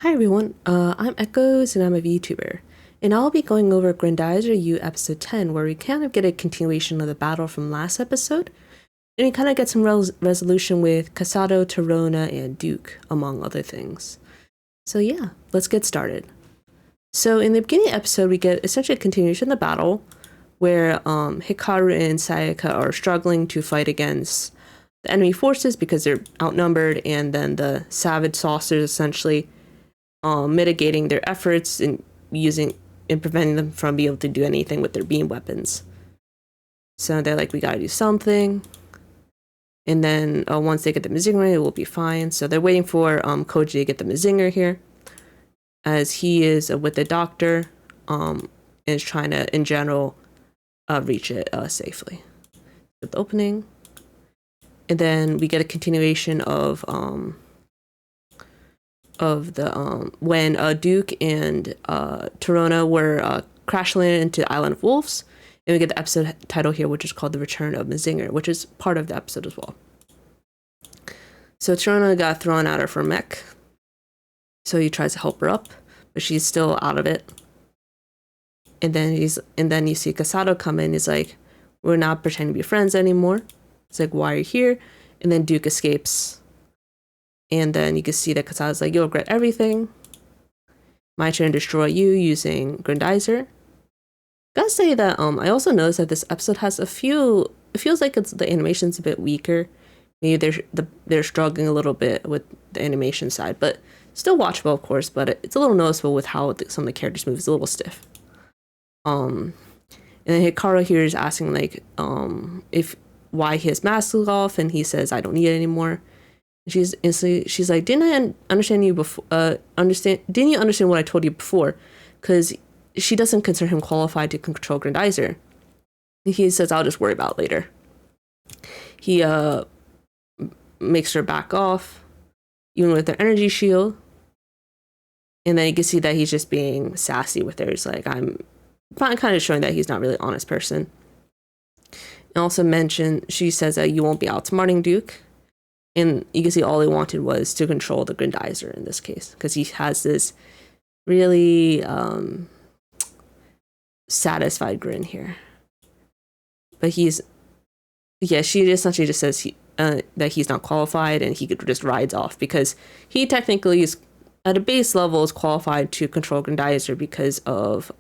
Hi everyone, I'm Echoes and I'm a Vtuber, and I'll be going over Grendizer U episode 10, where we kind of get a continuation of the battle from last episode, and we kind of get some resolution with Kasado, Tirona, and Duke, among other things. So yeah, let's get started. So in the beginning of the episode, we get essentially a continuation of the battle, where Hikaru and Sayaka are struggling to fight against the enemy forces because they're outnumbered, and then the Savage Saucers essentially mitigating their efforts and preventing them from being able to do anything with their beam weapons. So they're like, we gotta do something. And then once they get the Mazinger, it will be fine. So they're waiting for Koji to get the Mazinger here, as he is with the doctor and is trying to, in general, reach it safely. With the opening. And then we get a continuation of the when Duke and Tirona were crash landed into the Island of Wolves, and we get the episode title here, which is called "The Return of Mazinger," which is part of the episode as well. So Tirona got thrown out of her mech, so he tries to help her up, but she's still out of it. And then you see Kasado come in. He's like, "We're not pretending to be friends anymore." It's like, "Why are you here?" And then Duke escapes. And then you can see that Kasado's like, "You'll regret everything. My turn to destroy you using Grendizer." Gotta say that I also noticed that this episode has a few. It feels like the animation's a bit weaker. Maybe they're struggling a little bit with the animation side, but still watchable, of course. But it's a little noticeable with how some of the characters move. It's a little stiff. And then Hikaru here is asking like if why his mask is off, and he says, "I don't need it anymore." She's like, "Didn't I understand you before? Didn't you understand what I told you before?" Because she doesn't consider him qualified to control Grendizer. He says, "I'll just worry about it later." He makes her back off, even with her energy shield. And then you can see that he's just being sassy with her. He's like, I'm kind of showing that he's not really an honest person. And also she says that you won't be outsmarting Duke. And you can see all he wanted was to control the Grendizer in this case, because he has this really satisfied grin here. But she essentially just says that he's not qualified, and he just rides off, because he technically is, at a base level, is qualified to control Grendizer because of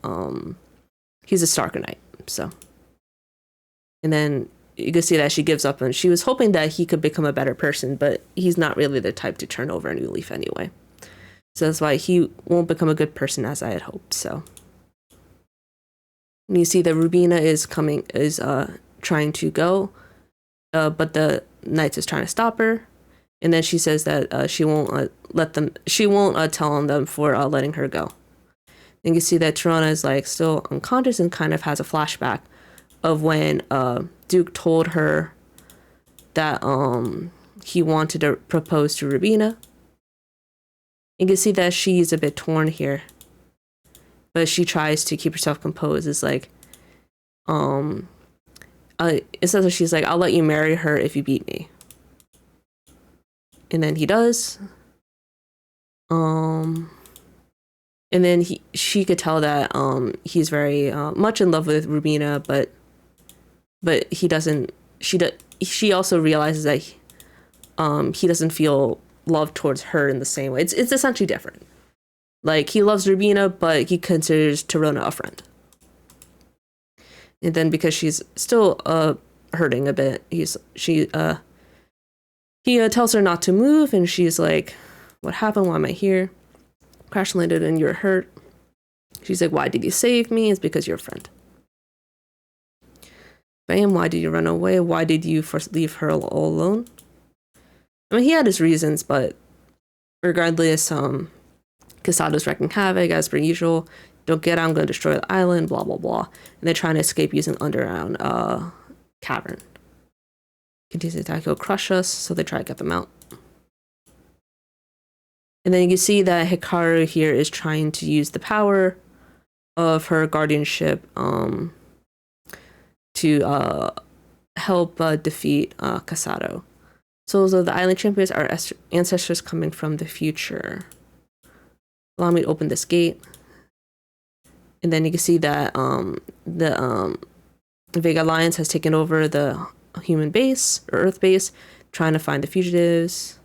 he's a Starker So, and then you can see that she gives up, and she was hoping that he could become a better person, but he's not really the type to turn over a new leaf anyway. So that's why he won't become a good person as I had hoped. So, and you see that Rubina is trying to go, but the Knights is trying to stop her, and then she says that she won't tell on them for letting her go. And you see that Tirona is like still unconscious and kind of has a flashback of when Duke told her that he wanted to propose to Rubina. You can see that she's a bit torn here, but she tries to keep herself composed. It's like, it says that she's like, "I'll let you marry her if you beat me." And then he does. And then she could tell that he's very much in love with Rubina, but he doesn't. She also realizes that he doesn't feel love towards her in the same way. It's essentially different. Like, he loves Rubina, but he considers Tirona a friend. And then because she's still hurting a bit, he tells her not to move, and she's like, "What happened? Why am I here? Crash landed and you're hurt." She's like, "Why did you save me?" "It's because you're a friend." "Bam, why did you run away? Why did you first leave her all alone?" I mean, he had his reasons, but regardless, Kasado's wreaking havoc as per usual. "Don't get out, I'm going to destroy the island, blah, blah, blah." And they're trying to escape using underground cavern. Continues to attack, he'll crush us, so they try to get them out. And then you can see that Hikaru here is trying to use the power of her guardianship to help defeat Kasado. Souls of the island champions are ancestors coming from the future. allow me to open this gate. And then you can see that the Vega Alliance has taken over the human base, or Earth base, trying to find the fugitives.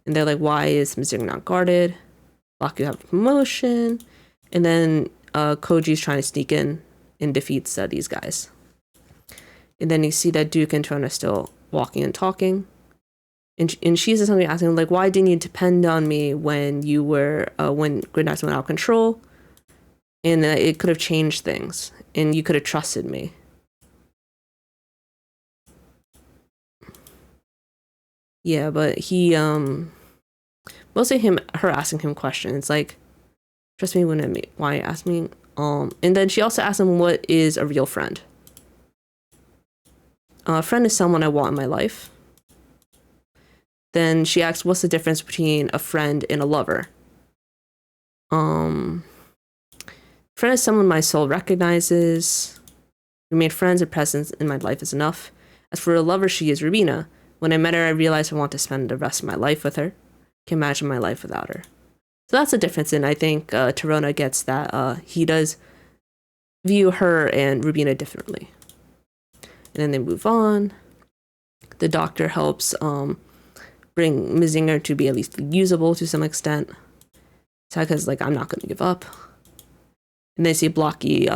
And they're like, why is Mazinger not guarded? Block, you have a promotion. And then Koji's trying to sneak in and defeats these guys. And then you see that Duke and Tirona are still walking and talking. And she's essentially asking him, like, why didn't you depend on me when you were, when Grendizer went out of control? And it could have changed things. And you could have trusted me. Yeah, but he, mostly her asking him questions, like, trust me when why you ask me? And then she also asked him, what is a real friend? A friend is someone I want in my life. Then she asks, what's the difference between a friend and a lover? Friend is someone my soul recognizes. We made friends, and presence in my life is enough. As for a lover, she is Rubina. When I met her, I realized I want to spend the rest of my life with her. Can't imagine my life without her. So that's the difference, and I think Tirona gets that he does view her and Rubina differently. And then they move on. The doctor helps bring Mazinger to be at least usable to some extent. Sayaka's like, I'm not going to give up. And they see Blocky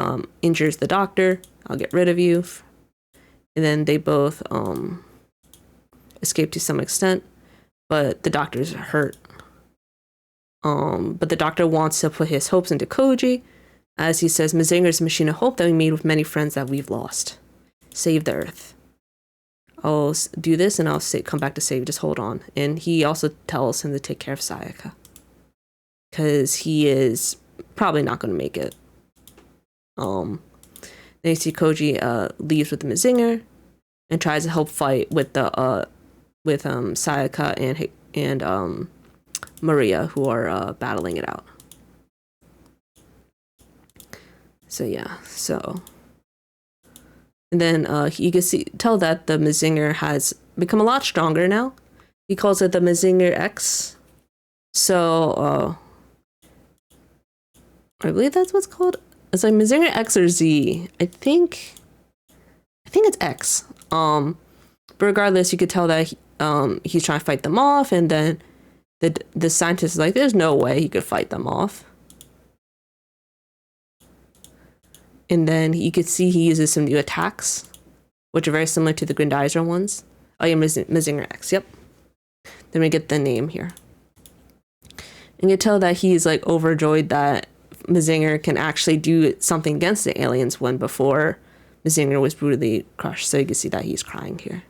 injures the doctor. I'll get rid of you. And then they both escape to some extent, but the doctor's hurt. But the doctor wants to put his hopes into Koji, as he says, Mazinger's a machine of hope that we made with many friends that we've lost. Save the Earth. I'll do this and I'll come back to save. Just hold on. And he also tells him to take care of Sayaka, because he is probably not going to make it. Then you see Koji leaves with the Mazinger and tries to help fight with the Sayaka and Maria, who are battling it out. So yeah, and then you can tell that the Mazinger has become a lot stronger now. He calls it the Mazinger X. So I believe that's what's called. It's like Mazinger X or Z. I think it's X. But regardless, you could tell that he's trying to fight them off, and then the scientist is like, there's no way he could fight them off. And then you could see he uses some new attacks, which are very similar to the Grendizer ones. Oh yeah, Mazinger X, yep. Then we get the name here. And you tell that he's like overjoyed that Mazinger can actually do something against the aliens, when before Mazinger was brutally crushed. So you can see that he's crying here.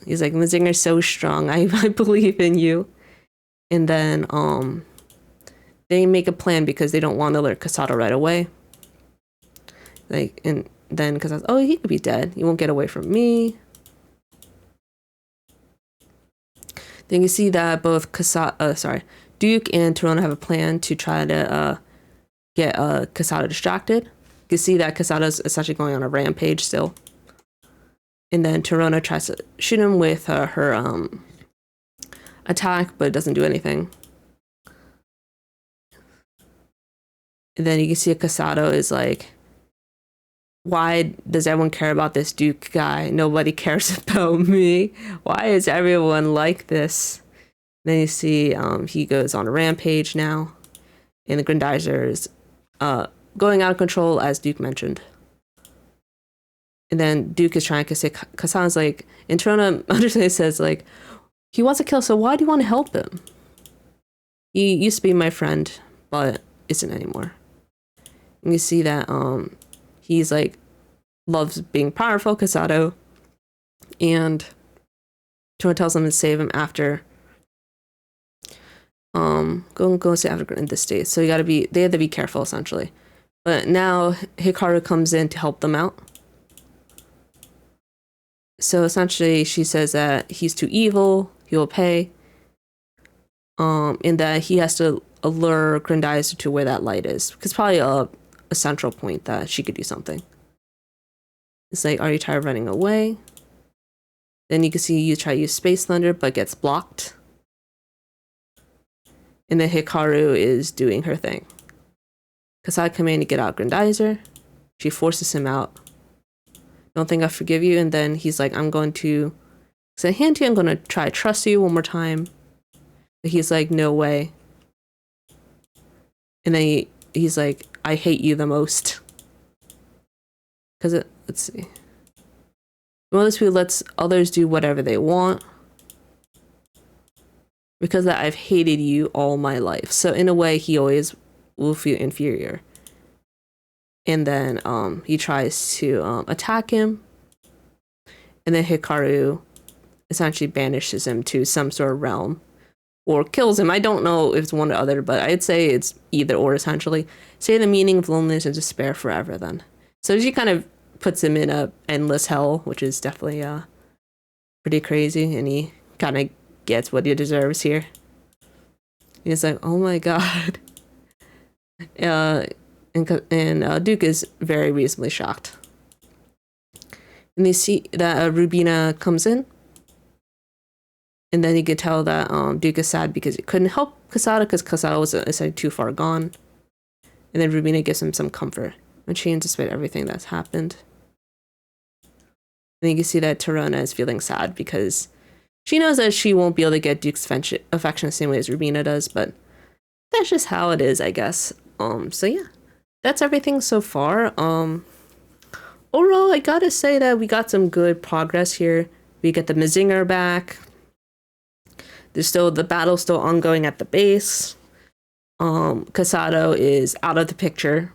He's like, Mazinger's so strong. I believe in you. And then they make a plan because they don't want to alert Kasado right away. Like, and then Kasado, oh, he could be dead. He won't get away from me. Then you see that both Duke and Tirona have a plan to try to get Kasado distracted. You can see that Kasado's essentially going on a rampage still. And then Tirona tries to shoot him with her attack, but it doesn't do anything. And then you can see Kasado is like, why does everyone care about this Duke guy? Nobody cares about me. Why is everyone like this? Then you see he goes on a rampage now. And the Grendizer is going out of control, as Duke mentioned. And then Duke is trying to say, Kasado's like, and Tirona understanding says, like, he wants to kill, so why do you want to help him? He used to be my friend, but isn't anymore. And you see that he's like, loves being powerful, Kasado. And Tirona tells him to save him after. Go save after in this state. So they have to be careful, essentially. But now Hikaru comes in to help them out. So essentially, she says that he's too evil, he will pay, and that he has to allure Grendizer to where that light is. Because probably a central point that she could do something. It's like, are you tired of running away? Then you can see you try to use Space Thunder, but gets blocked. And then Hikaru is doing her thing. Kasado command to get out Grendizer. She forces him out. Don't think I forgive you. And then he's like, I'm going to send a hand to you. I'm going to try to trust you one more time. But he's like, no way. And then he's like, I hate you the most. Because let's see. One of those people lets others do whatever they want. Because that I've hated you all my life. So in a way, he always will feel inferior. And then he tries to attack him. And then Hikaru essentially banishes him to some sort of realm. Or kills him. I don't know if it's one or other, but I'd say it's either or essentially. Say the meaning of loneliness and despair forever then. So she kind of puts him in a endless hell, which is definitely pretty crazy. And he kind of gets what he deserves here. He's like, oh my god. And Duke is very reasonably shocked. And they see that Rubina comes in. And then you could tell that Duke is sad because he couldn't help Kasado because Kasado was essentially too far gone. And then Rubina gives him some comfort when she anticipates everything that's happened. And you can see that Tirona is feeling sad because she knows that she won't be able to get Duke's affection the same way as Rubina does, but that's just how it is, I guess. So yeah, that's everything so far. Overall, I gotta say that we got some good progress here. We get the Mazinger back. There's still the battle still ongoing at the base. Kasado is out of the picture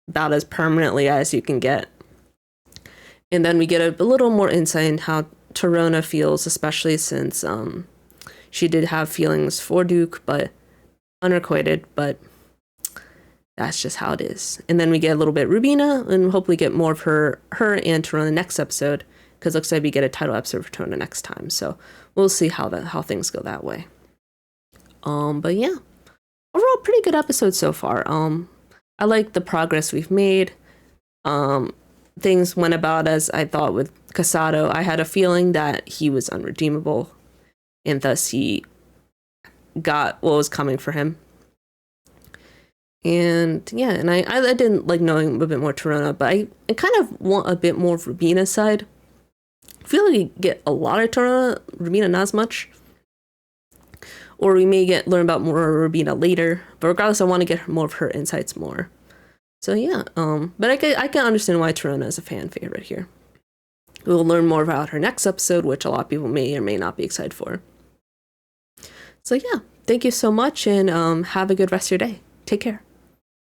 about as permanently as you can get. And then we get a little more insight in how Tirona feels, especially since she did have feelings for Duke, but unrequited, but that's just how it is. And then we get a little bit Rubina and hopefully get more of her and Tirona next episode, because it looks like we get a title episode for Tirona next time. So we'll see how things go that way. But yeah, overall pretty good episode so far. I like the progress we've made. Things went about as I thought with Kasado. I had a feeling that he was unredeemable, and thus he got what was coming for him. And yeah, and I didn't like knowing a bit more Tirona, but I kind of want a bit more of Rubina's side. I feel like we get a lot of Tirona, Rubina not as much. Or we may learn about more of Rubina later, but regardless, I want to get more of her insights more. So yeah, but I can understand why Tirona is a fan favorite here. We'll learn more about her next episode, which a lot of people may or may not be excited for. So yeah, thank you so much, and have a good rest of your day. Take care.